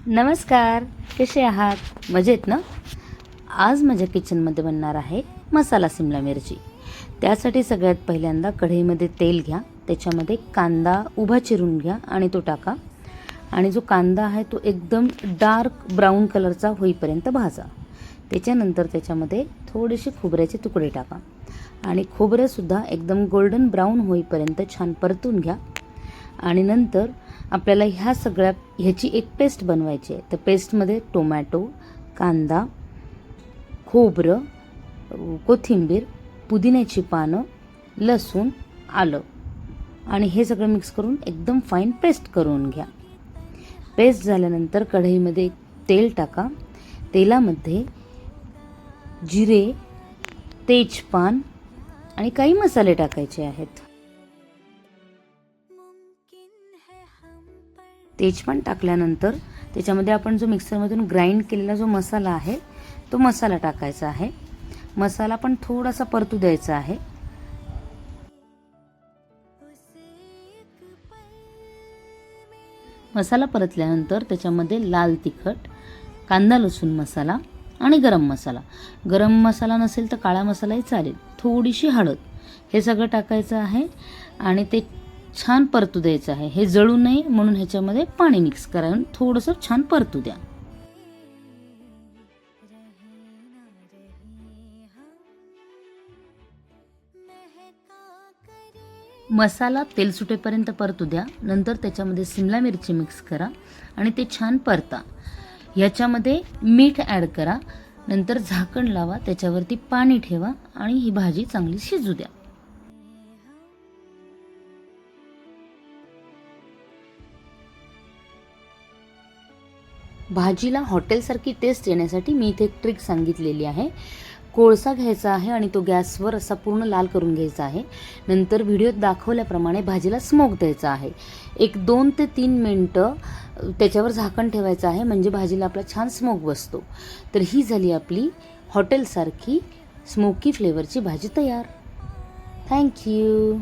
नमस्कार, कसे आहात? मजेत ना? आज माझ्या किचनमध्ये बनणार आहे मसाला सिमला मिरची. त्यासाठी सगळ्यात पहिल्यांदा कढईमध्ये तेल घ्या, त्याच्यामध्ये कांदा उभा चिरून घ्या आणि तो टाका. आणि जो कांदा आहे तो एकदम डार्क ब्राऊन कलरचा होईपर्यंत भाजा. त्याच्यानंतर त्याच्यामध्ये थोडेसे खोबऱ्याचे तुकडे टाका आणि खोबरंसुद्धा एकदम गोल्डन ब्राऊन होईपर्यंत छान परतून घ्या. आणि नंतर आपल्याला ह्याची एक पेस्ट बनवायची आहे. तर पेस्टमध्ये टोमॅटो, कांदा, खोबरं, कोथिंबीर, पुदिन्याची पानं, लसूण, आलं आणि हे सगळं मिक्स करून एकदम फाईन पेस्ट करून घ्या. पेस्ट झाल्यानंतर कढईमध्ये तेल टाका. तेलामध्ये जिरे, तेजपान आणि काही मसाले टाकायचे आहेत. तेजपान टाकल्यानंतर त्याच्यामध्ये आपण जो मिक्सरमधून ग्राइंड केलेला जो मसाला आहे तो मसाला टाकायचा आहे. मसाला पण थोडासा परतू द्यायचा आहे. मसाला परतल्यानंतर त्याच्यामध्ये लाल तिखट, कांदा लसूण मसाला आणि गरम मसाला. गरम मसाला नसेल तर काळा मसालाही चालेल. थोडीशी हळद हे सगळं टाकायचं आहे आणि ते छान परतू द्यायचं आहे. हे जळू नये म्हणून ह्याच्यामध्ये पाणी मिक्स करून थोडंसं छान परतू द्या. मसाला तेल सुटेपर्यंत परतू द्या. नंतर त्याच्यामध्ये सिमला मिरची मिक्स करा आणि ते छान परता. ह्याच्यामध्ये मीठ ॲड करा. नंतर झाकण लावा, त्याच्यावरती पाणी ठेवा आणि ही भाजी चांगली शिजू द्या. भाजीला हॉटेलसारखी टेस्ट येण्यासाठी मी इथे एक ट्रिक सांगितलेली आहे. कोळसा घ्यायचा आहे आणि तो गॅसवर असा पूर्ण लाल करून घ्यायचा आहे. नंतर व्हिडिओत दाखवल्याप्रमाणे भाजीला स्मोक द्यायचा आहे. एक 2 ते 3 मिनटं त्याच्यावर झाकण ठेवायचं आहे, म्हणजे भाजीला आपला छान स्मोक बसतो. तर ही झाली आपली हॉटेलसारखी स्मोकी फ्लेवरची भाजी तयार. थँक्यू.